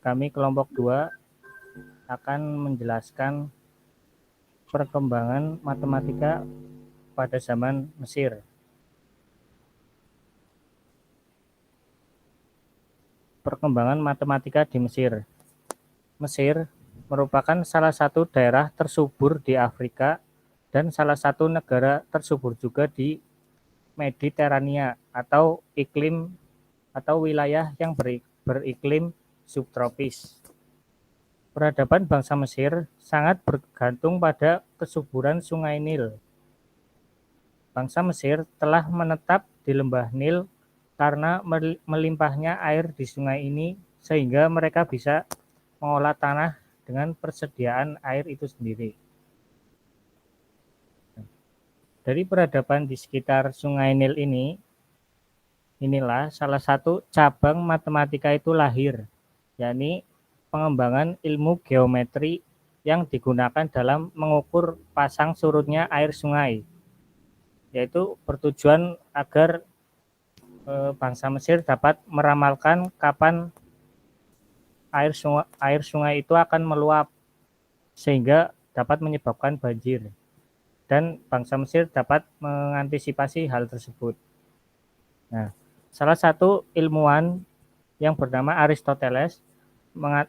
kami kelompok 2 akan menjelaskan perkembangan matematika pada zaman Mesir. Perkembangan matematika di Mesir. Mesir merupakan salah satu daerah tersubur di Afrika dan salah satu negara tersubur juga di Mediterania atau iklim atau wilayah yang beriklim subtropis. Peradaban bangsa Mesir sangat bergantung pada kesuburan Sungai Nil. Bangsa Mesir telah menetap di lembah Nil karena melimpahnya air di sungai ini sehingga mereka bisa mengolah tanah dengan persediaan air itu sendiri. Dari peradaban di sekitar Sungai Nil ini, inilah salah satu cabang matematika itu lahir, yakni pengembangan ilmu geometri yang digunakan dalam mengukur pasang surutnya air sungai, yaitu bertujuan agar bangsa Mesir dapat meramalkan kapan air sungai itu akan meluap sehingga dapat menyebabkan banjir, dan bangsa Mesir dapat mengantisipasi hal tersebut. Nah, salah satu ilmuwan yang bernama Aristoteles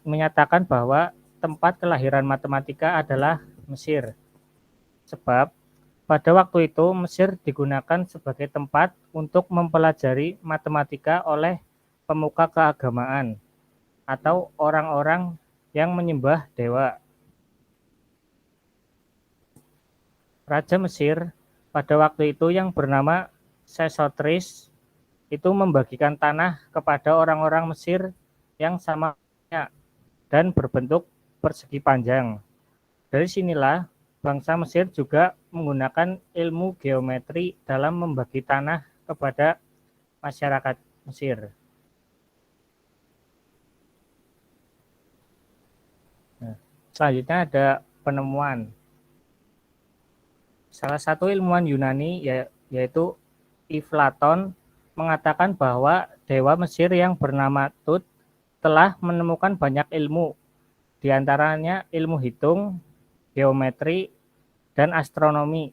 menyatakan bahwa tempat kelahiran matematika adalah Mesir, sebab pada waktu itu Mesir digunakan sebagai tempat untuk mempelajari matematika oleh pemuka keagamaan atau orang-orang yang menyembah dewa. Raja Mesir pada waktu itu yang bernama Sesostris itu membagikan tanah kepada orang-orang Mesir yang sama dan berbentuk persegi panjang. Dari sinilah bangsa Mesir juga menggunakan ilmu geometri dalam membagi tanah kepada masyarakat Mesir. Nah, selanjutnya ada penemuan. Salah satu ilmuwan Yunani yaitu Eflaton mengatakan bahwa dewa Mesir yang bernama Tut telah menemukan banyak ilmu, diantaranya ilmu hitung, geometri, dan astronomi.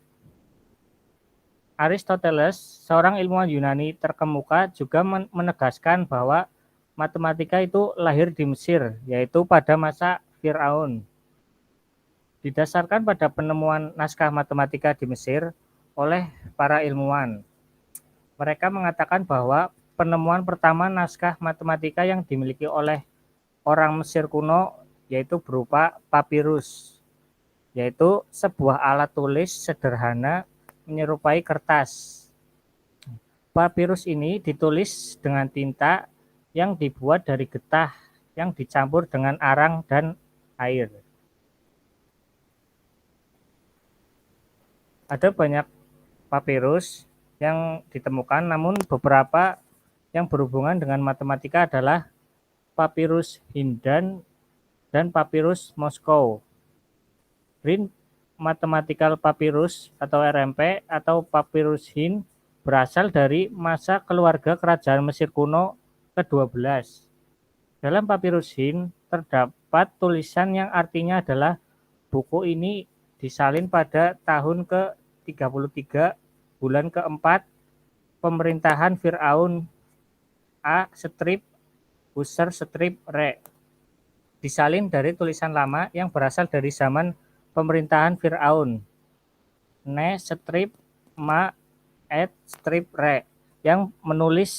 Aristoteles, seorang ilmuwan Yunani terkemuka, juga menegaskan bahwa matematika itu lahir di Mesir, yaitu pada masa Firaun. Didasarkan pada penemuan naskah matematika di Mesir oleh para ilmuwan. Mereka mengatakan bahwa penemuan pertama naskah matematika yang dimiliki oleh orang Mesir kuno yaitu berupa papirus, yaitu sebuah alat tulis sederhana menyerupai kertas. Papirus ini ditulis dengan tinta yang dibuat dari getah yang dicampur dengan arang dan air. Ada banyak papirus yang ditemukan, namun beberapa yang berhubungan dengan matematika adalah papirus Hindan dan papirus Moskow. Rin Mathematical Papyrus atau RMP atau Papyrus Hind berasal dari masa keluarga kerajaan Mesir kuno ke-12. Dalam Papyrus Hind terdapat tulisan yang artinya adalah buku ini disalin pada tahun ke-33 bulan ke-4 pemerintahan Firaun A-User-Re. Disalin dari tulisan lama yang berasal dari zaman pemerintahan Firaun Ne-Ma-Et-Re yang menulis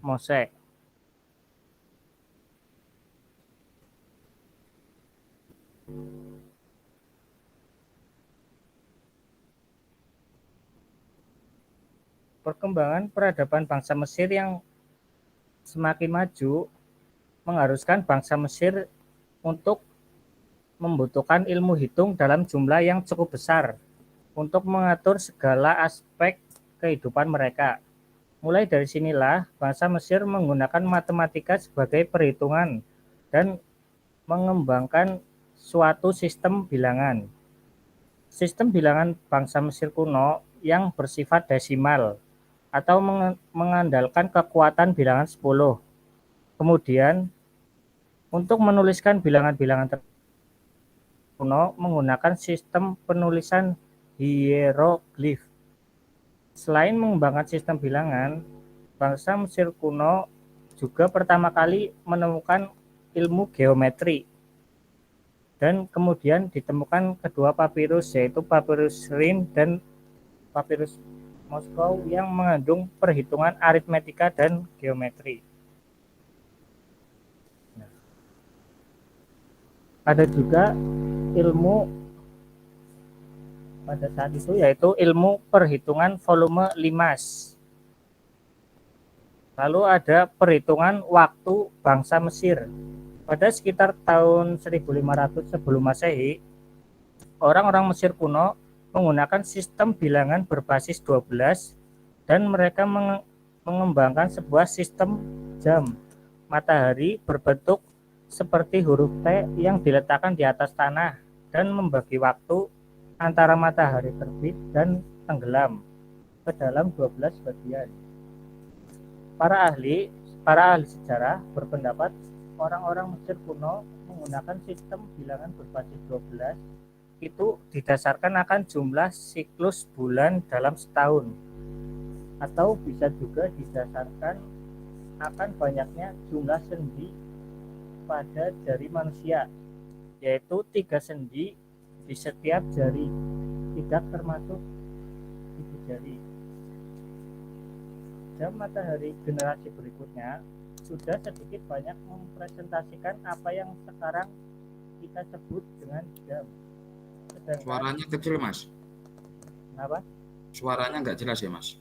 Mose. Perkembangan peradaban bangsa Mesir yang semakin maju mengharuskan bangsa Mesir untuk membutuhkan ilmu hitung dalam jumlah yang cukup besar untuk mengatur segala aspek kehidupan mereka. Mulai dari sinilah bangsa Mesir menggunakan matematika sebagai perhitungan dan mengembangkan suatu sistem bilangan. Sistem bilangan bangsa Mesir kuno yang bersifat desimal atau mengandalkan kekuatan bilangan 10. Kemudian Untuk menuliskan bilangan-bilangan kuno menggunakan sistem penulisan hieroglif. Selain mengembangkan sistem bilangan, bangsa Mesir kuno juga pertama kali menemukan ilmu geometri. Dan kemudian ditemukan kedua papirus, yaitu papirus Rin dan papirus Moskow yang mengandung perhitungan aritmetika dan geometri. Ada juga ilmu pada saat itu, yaitu ilmu perhitungan volume limas. Lalu ada perhitungan waktu bangsa Mesir. Pada sekitar tahun 1500 sebelum Masehi, orang-orang Mesir kuno menggunakan sistem bilangan berbasis 12 dan mereka mengembangkan sebuah sistem jam matahari berbentuk seperti huruf T yang diletakkan di atas tanah dan membagi waktu antara matahari terbit dan tenggelam ke dalam 12 bagian. Para ahli sejarah berpendapat orang-orang Mesir kuno menggunakan sistem bilangan berbasis 12 itu didasarkan akan jumlah siklus bulan dalam setahun, atau bisa juga didasarkan akan banyaknya jumlah sendi pada jari manusia, yaitu 3 sendi di setiap jari, tidak termasuk gigi jari. Jam matahari generasi berikutnya sudah sedikit banyak mempresentasikan apa yang sekarang kita sebut dengan jam. Sedangkan, suaranya kecil, Mas. Kenapa? Suaranya nggak jelas ya, Mas.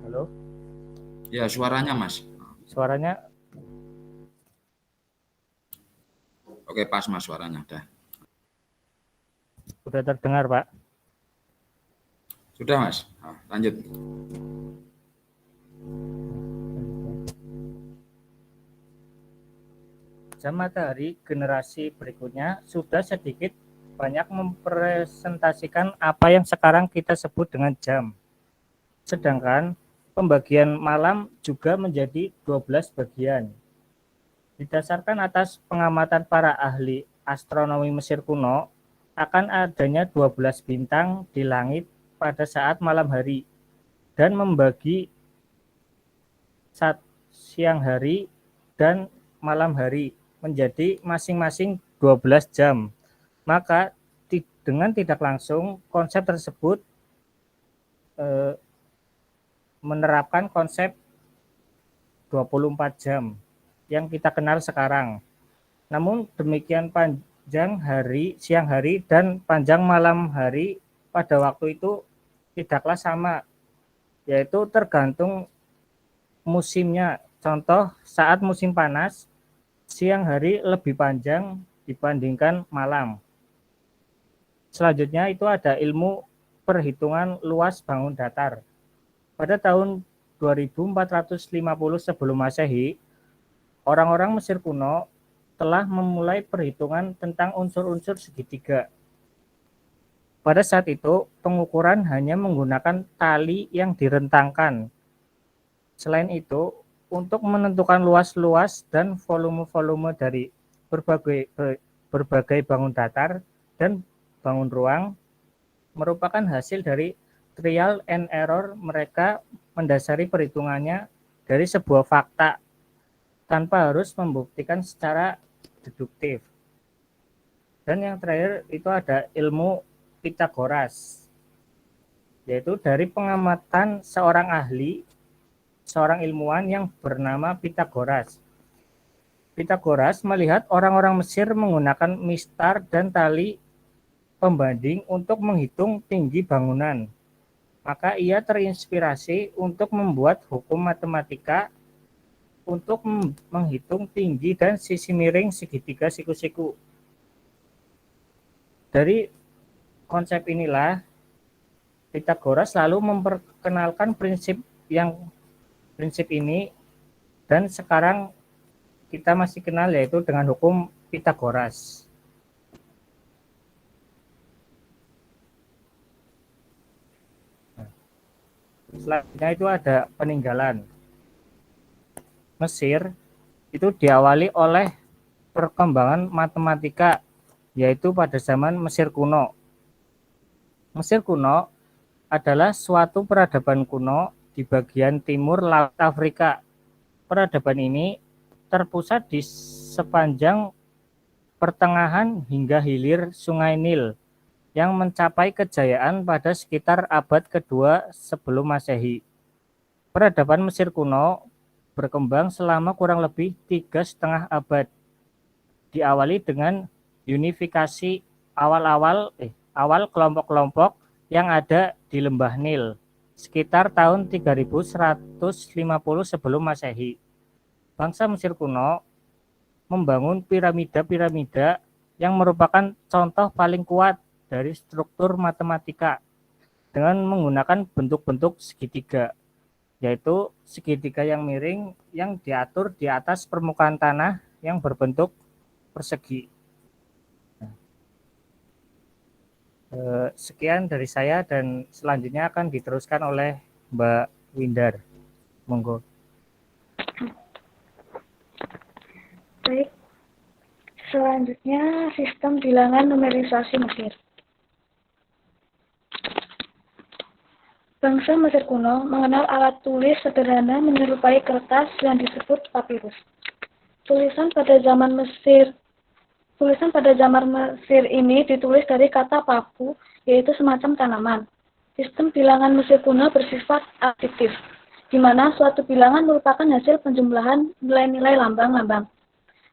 Halo? Ya, suaranya, Mas. Suaranya Oke, pas, Mas, suaranya. sudah terdengar, Pak? Sudah, Mas. Nah, lanjut. Jam matahari generasi berikutnya sudah sedikit banyak mempresentasikan apa yang sekarang kita sebut dengan jam. Sedangkan pembagian malam juga menjadi 12 bagian. Didasarkan atas pengamatan para ahli astronomi Mesir kuno, akan adanya 12 bintang di langit pada saat malam hari dan membagi siang hari dan malam hari menjadi masing-masing 12 jam. Maka dengan tidak langsung konsep tersebut menerapkan konsep 24 jam yang kita kenal sekarang. Namun demikian panjang siang hari dan panjang malam hari pada waktu itu tidaklah sama, yaitu tergantung musimnya. Contoh, saat musim panas, siang hari lebih panjang dibandingkan malam. Selanjutnya itu ada ilmu perhitungan luas bangun datar. Pada tahun 2450 sebelum Masehi, orang-orang Mesir kuno telah memulai perhitungan tentang unsur-unsur segitiga. Pada saat itu, pengukuran hanya menggunakan tali yang direntangkan. Selain itu, untuk menentukan luas-luas dan volume-volume dari berbagai bangun datar dan bangun ruang merupakan hasil dari trial and error. Mereka mendasari perhitungannya dari sebuah fakta tanpa harus membuktikan secara deduktif. Dan yang terakhir itu ada ilmu Pitagoras, yaitu dari pengamatan seorang ilmuwan yang bernama Pitagoras. Pitagoras melihat orang-orang Mesir menggunakan mistar dan tali pembanding untuk menghitung tinggi bangunan. Maka ia terinspirasi untuk membuat hukum matematika untuk menghitung tinggi dan sisi miring segitiga siku-siku. Dari konsep inilah Pitagoras lalu memperkenalkan prinsip ini, dan sekarang kita masih kenal yaitu dengan hukum Pitagoras. Selanjutnya itu ada peninggalan. Mesir itu diawali oleh perkembangan matematika, yaitu pada zaman Mesir kuno. Mesir kuno adalah suatu peradaban kuno di bagian timur Laut Afrika. Peradaban ini terpusat di sepanjang pertengahan hingga hilir Sungai Nil yang mencapai kejayaan pada sekitar abad kedua sebelum Masehi. Peradaban Mesir kuno berkembang selama kurang lebih 3,5 abad, diawali dengan unifikasi awal kelompok-kelompok yang ada di lembah Nil sekitar tahun 3150 sebelum Masehi. Bangsa Mesir kuno membangun piramida-piramida yang merupakan contoh paling kuat dari struktur matematika dengan menggunakan bentuk-bentuk segitiga, yaitu segitiga yang miring yang diatur di atas permukaan tanah yang berbentuk persegi. Sekian dari saya dan selanjutnya akan diteruskan oleh Mbak Windar. Monggo. Baik, selanjutnya sistem bilangan numerisasi Mesir. Bangsa Mesir kuno mengenal alat tulis sederhana menyerupai kertas yang disebut papirus. Tulisan pada zaman Mesir ini ditulis dari kata papu, yaitu semacam tanaman. Sistem bilangan Mesir kuno bersifat additif, di mana suatu bilangan merupakan hasil penjumlahan nilai-nilai lambang-lambang.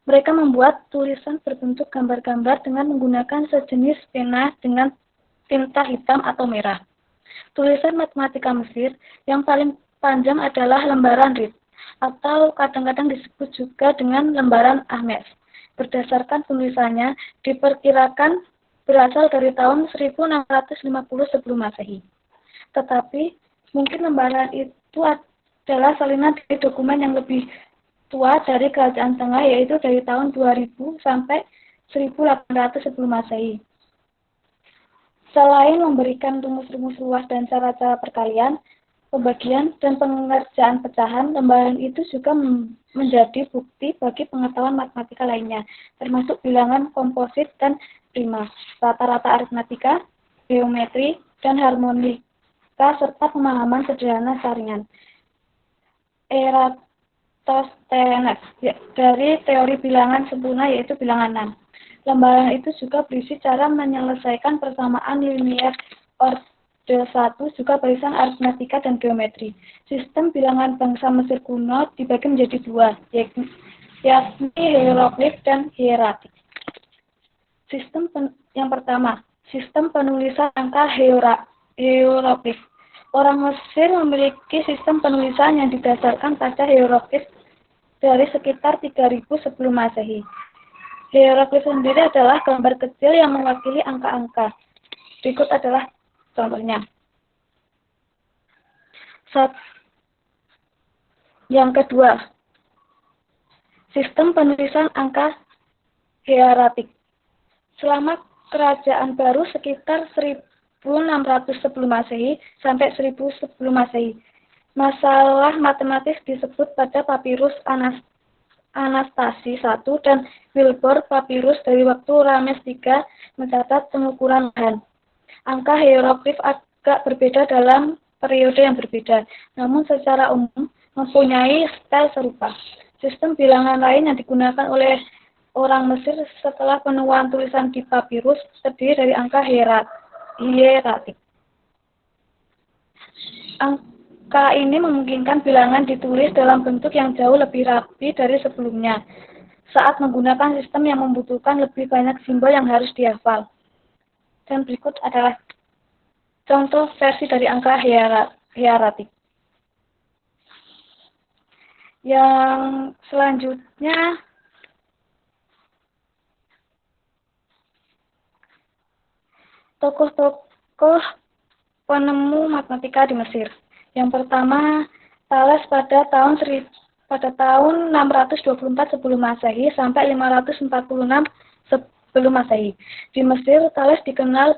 Mereka membuat tulisan berbentuk gambar-gambar dengan menggunakan sejenis pena dengan tinta hitam atau merah. Tulisan matematika Mesir yang paling panjang adalah lembaran Rit, atau kadang-kadang disebut juga dengan lembaran Ahmes. Berdasarkan penulisannya, diperkirakan berasal dari tahun 1650 sebelum Masehi. Tetapi, mungkin lembaran itu adalah salinan dari dokumen yang lebih tua dari Kerajaan Tengah, yaitu dari tahun 2000 sampai 1800 sebelum Masehi. Selain memberikan rumus-rumus luas dan cara-cara perkalian, pembagian, dan pengerjaan pecahan, lembaran itu juga menjadi bukti bagi pengetahuan matematika lainnya, termasuk bilangan komposit dan prima, rata-rata aritmatika, geometri, dan harmonika, serta pemahaman sederhana saringan. Eratosthenes dari teori bilangan sempurna, yaitu bilangan 6. Lembaran itu juga berisi cara menyelesaikan persamaan linier orde 1, juga barisan aritmatika dan geometri. Sistem bilangan bangsa Mesir kuno dibagi menjadi dua, yakni hieroglif dan hieratik. Yang pertama, sistem penulisan angka hieroglif. Orang Mesir memiliki sistem penulisan yang didasarkan pada hieroglif dari sekitar 3000 sebelum Masehi. Hieroglif sendiri adalah gambar kecil yang mewakili angka-angka. Berikut adalah contohnya. Yang kedua, sistem penulisan angka hieratik. Selama Kerajaan Baru sekitar 1600 sebelum Masehi sampai 1000 sebelum Masehi, masalah matematis disebut pada papirus Anastasi I dan Wilbur papirus dari waktu Rames III mencatat pengukuran lahan. Angka hieroglif agak berbeda dalam periode yang berbeda, namun secara umum mempunyai style serupa. Sistem bilangan lain yang digunakan oleh orang Mesir setelah penemuan tulisan di papirus terdiri dari angka hieratik. Angka ini memungkinkan bilangan ditulis dalam bentuk yang jauh lebih rapi dari sebelumnya, saat menggunakan sistem yang membutuhkan lebih banyak simbol yang harus dihafal. Dan berikut adalah contoh versi dari angka hieratik. Yang selanjutnya, tokoh-tokoh penemu matematika di Mesir. Yang pertama, Thales pada tahun 624 sebelum Masehi sampai 546 sebelum Masehi. Di Mesir, Thales dikenal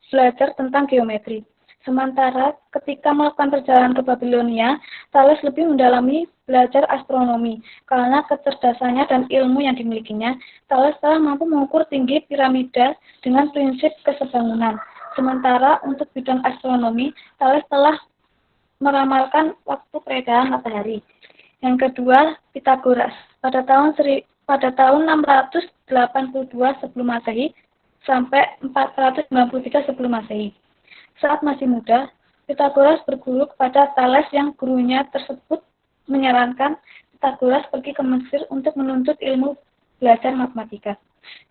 belajar tentang geometri. Sementara ketika melakukan perjalanan ke Babilonia, Thales lebih mendalami belajar astronomi. Karena kecerdasannya dan ilmu yang dimilikinya, Thales telah mampu mengukur tinggi piramida dengan prinsip kesebangunan. Sementara untuk bidang astronomi, Thales telah meramalkan waktu peredaran matahari. Yang kedua, Pythagoras. Pada tahun 682 sebelum Masehi sampai 493 sebelum Masehi. Saat masih muda, Pythagoras berguru kepada Thales yang gurunya tersebut menyarankan Pythagoras pergi ke Mesir untuk menuntut ilmu belajar matematika.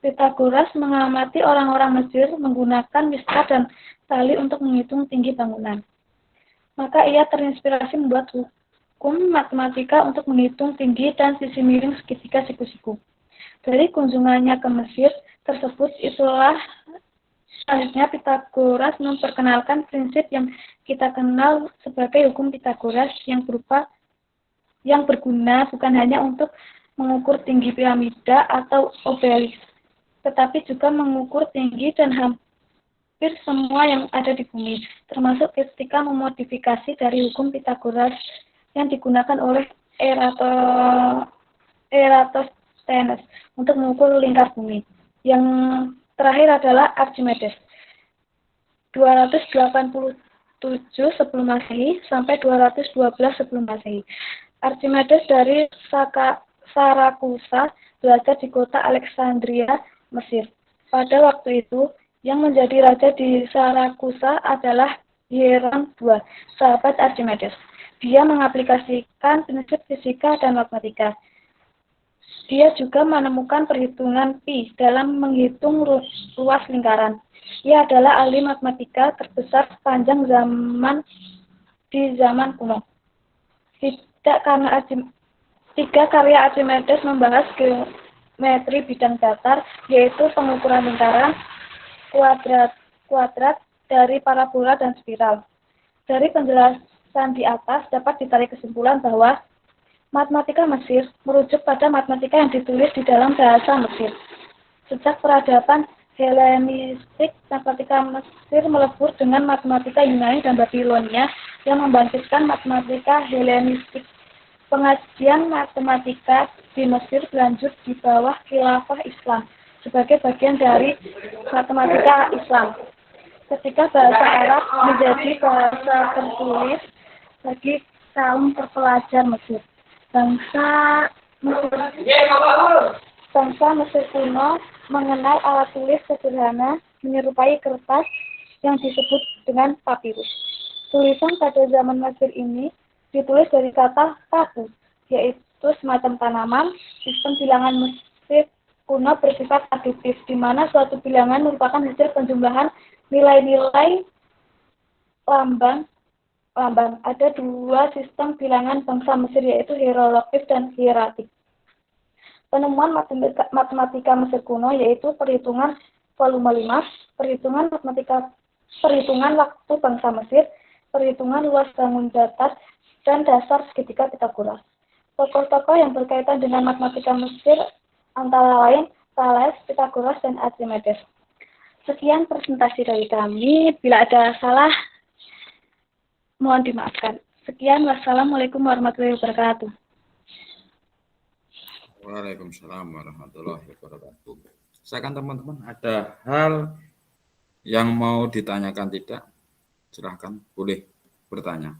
Pythagoras mengamati orang-orang Mesir menggunakan miskat dan tali untuk menghitung tinggi bangunan. Maka ia terinspirasi membuat hukum matematika untuk menghitung tinggi dan sisi miring segitiga siku-siku. Dari kunjungannya ke Mesir tersebut, itulah selanjutnya Pythagoras memperkenalkan prinsip yang kita kenal sebagai hukum Pythagoras yang berguna bukan hanya untuk mengukur tinggi piramida atau obelisk, tetapi juga mengukur tinggi dan hampir semua yang ada di bumi, termasuk ketika memodifikasi dari hukum Pythagoras yang digunakan oleh Eratosthenes untuk mengukur lingkar bumi. Yang terakhir adalah Archimedes. 287 sebelum Masehi sampai 212 sebelum Masehi. Archimedes dari Sarakusa belajar di kota Alexandria, Mesir. Pada waktu itu, yang menjadi raja di Sarakusa adalah Hieron II, sahabat Archimedes. Dia mengaplikasikan prinsip fisika dan matematika. Dia juga menemukan perhitungan pi dalam menghitung luas lingkaran. Ia adalah ahli matematika terbesar sepanjang zaman kuno. Tiga karya Archimedes membahas geometri bidang datar, yaitu pengukuran lingkaran, kuadrat dari parabola dan spiral. Dari penjelasan di atas dapat ditarik kesimpulan bahwa matematika Mesir merujuk pada matematika yang ditulis di dalam bahasa Mesir. Sejak peradaban Helenistik, matematika Mesir melebur dengan matematika Yunani dan Babilonia yang membangkitkan matematika Helenistik. Pengajian matematika di Mesir berlanjut di bawah khilafah Islam sebagai bagian dari matematika Islam. Ketika bahasa Arab menjadi bahasa tertulis bagi kaum terpelajar Mesir. Bangsa Mesir kuno mengenal alat tulis sederhana menyerupai kertas yang disebut dengan papirus. Tulisan pada zaman Mesir ini ditulis dari kata tabu, yaitu semacam tanaman. Sistem bilangan Mesir kuno bersifat additif, di mana suatu bilangan merupakan hasil penjumlahan nilai-nilai lambang. Ada dua sistem bilangan bangsa Mesir, yaitu hieroglifik dan hieratik. Penemuan matematika Mesir kuno yaitu perhitungan volume 5, perhitungan waktu bangsa Mesir, perhitungan luas bangun datar, dan dasar segitiga Pythagoras. Tokoh-tokoh yang berkaitan dengan matematika Mesir antara lain Thales, Pythagoras, dan Archimedes. Sekian presentasi dari kami. Bila ada salah, mohon dimaafkan. Sekian, wassalamualaikum warahmatullahi wabarakatuh. Waalaikumsalam warahmatullahi wabarakatuh. Silakan teman-teman, ada hal yang mau ditanyakan tidak? Silahkan, boleh bertanya.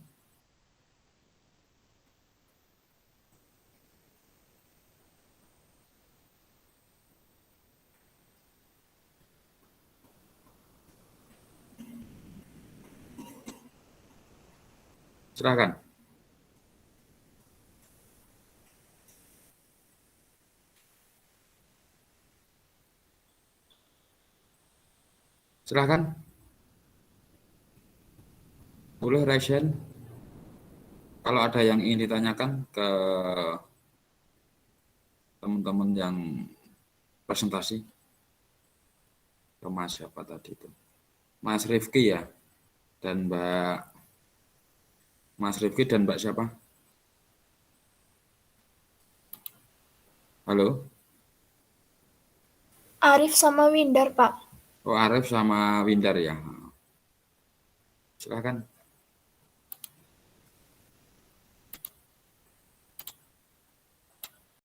Silahkan. Silahkan. Boleh raise hand. Kalau ada yang ingin ditanyakan ke teman-teman yang presentasi. Ke Mas siapa tadi itu? Mas Rifki ya? Dan Mas Rifki dan Mbak siapa? Halo? Arif sama Windar, Pak. Oh, Arif sama Windar ya. Silakan.